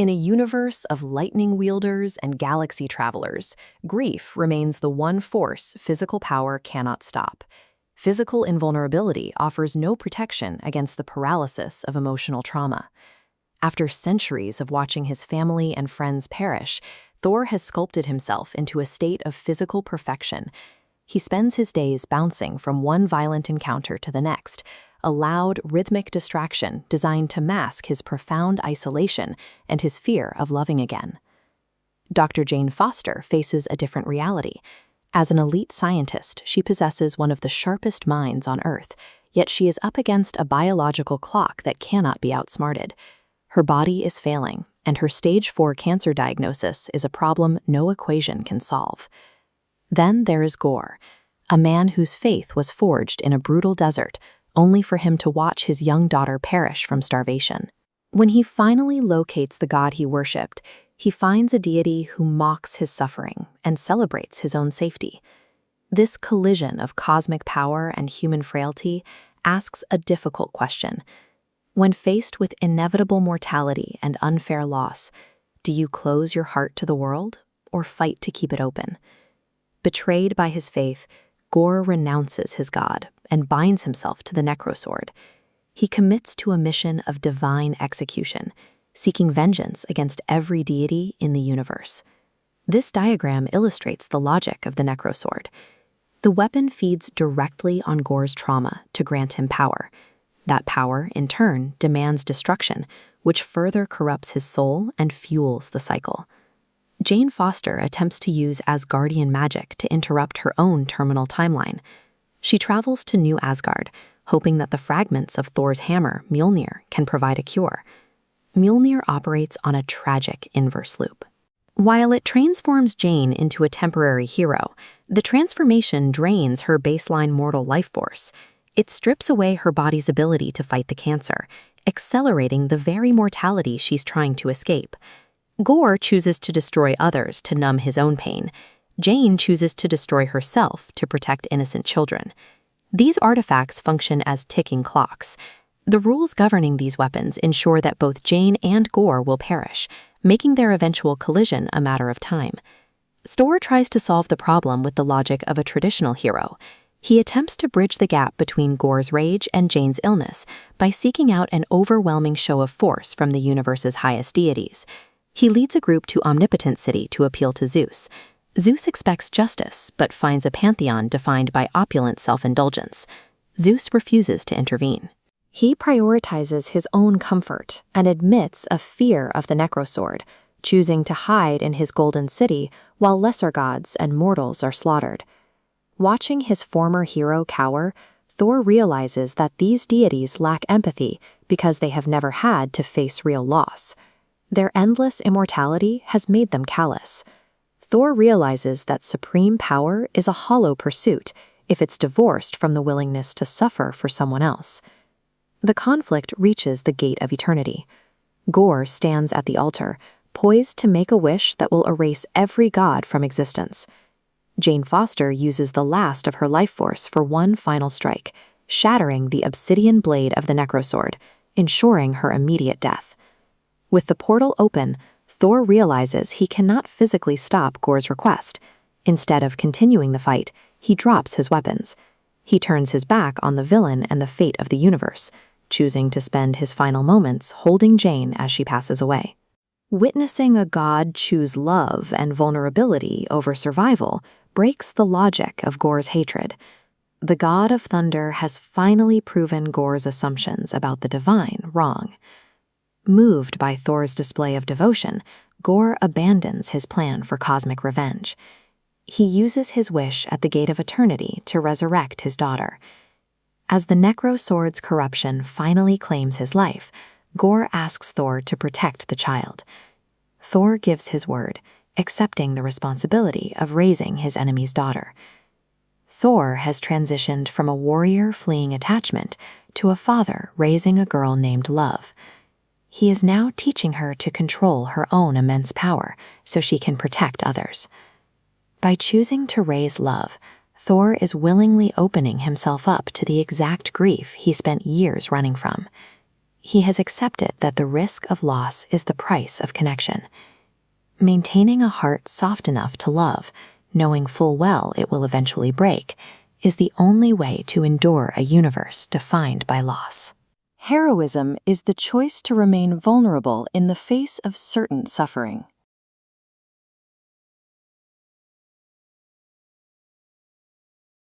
In a universe of lightning wielders and galaxy travelers, grief remains the one force physical power cannot stop. Physical invulnerability offers no protection against the paralysis of emotional trauma. After centuries of watching his family and friends perish, Thor has sculpted himself into a state of physical perfection. He spends his days bouncing from one violent encounter to the next, a loud, rhythmic distraction designed to mask his profound isolation and his fear of loving again. Dr. Jane Foster faces a different reality. As an elite scientist, she possesses one of the sharpest minds on Earth, yet she is up against a biological clock that cannot be outsmarted. Her body is failing, and her stage 4 cancer diagnosis is a problem no equation can solve. Then there is Gorr, a man whose faith was forged in a brutal desert, only for him to watch his young daughter perish from starvation. When he finally locates the god he worshipped, he finds a deity who mocks his suffering and celebrates his own safety. This collision of cosmic power and human frailty asks a difficult question. When faced with inevitable mortality and unfair loss, do you close your heart to the world or fight to keep it open? Betrayed by his faith, Gorr renounces his god and binds himself to the necrosword. He commits to a mission of divine execution, seeking vengeance against every deity in the universe. This diagram illustrates the logic of the necrosword. The weapon feeds directly on Gorr's trauma to grant him power. That power, in turn, demands destruction, which further corrupts his soul and fuels the cycle. Jane Foster attempts to use Asgardian magic to interrupt her own terminal timeline. She travels to New Asgard, hoping that the fragments of Thor's hammer, Mjolnir, can provide a cure. Mjolnir operates on a tragic inverse loop. While it transforms Jane into a temporary hero, the transformation drains her baseline mortal life force. It strips away her body's ability to fight the cancer, accelerating the very mortality she's trying to escape. Gorr chooses to destroy others to numb his own pain. Jane chooses to destroy herself to protect innocent children. These artifacts function as ticking clocks. The rules governing these weapons ensure that both Jane and Gorr will perish, making their eventual collision a matter of time. Thor tries to solve the problem with the logic of a traditional hero. He attempts to bridge the gap between Gorr's rage and Jane's illness by seeking out an overwhelming show of force from the universe's highest deities. He leads a group to Omnipotent City to appeal to Zeus. Zeus expects justice, but finds a pantheon defined by opulent self-indulgence. Zeus refuses to intervene. He prioritizes his own comfort and admits a fear of the necrosword, choosing to hide in his golden city while lesser gods and mortals are slaughtered. Watching his former hero cower, Thor realizes that these deities lack empathy because they have never had to face real loss. Their endless immortality has made them callous. Thor realizes that supreme power is a hollow pursuit if it's divorced from the willingness to suffer for someone else. The conflict reaches the gate of eternity. Gorr stands at the altar, poised to make a wish that will erase every god from existence. Jane Foster uses the last of her life force for one final strike, shattering the obsidian blade of the necrosword, ensuring her immediate death. With the portal open, Thor realizes he cannot physically stop Gorr's request. Instead of continuing the fight, he drops his weapons. He turns his back on the villain and the fate of the universe, choosing to spend his final moments holding Jane as she passes away. Witnessing a god choose love and vulnerability over survival breaks the logic of Gorr's hatred. The god of thunder has finally proven Gorr's assumptions about the divine wrong. Moved by Thor's display of devotion, Gorr abandons his plan for cosmic revenge. He uses his wish at the Gate of Eternity to resurrect his daughter. As the necrosword's corruption finally claims his life, Gorr asks Thor to protect the child. Thor gives his word, accepting the responsibility of raising his enemy's daughter. Thor has transitioned from a warrior fleeing attachment to a father raising a girl named Love. He is now teaching her to control her own immense power so she can protect others. By choosing to raise Love, Thor is willingly opening himself up to the exact grief he spent years running from. he has accepted that the risk of loss is the price of connection. Maintaining a heart soft enough to love, knowing full well it will eventually break, is the only way to endure a universe defined by loss. Heroism is the choice to remain vulnerable in the face of certain suffering.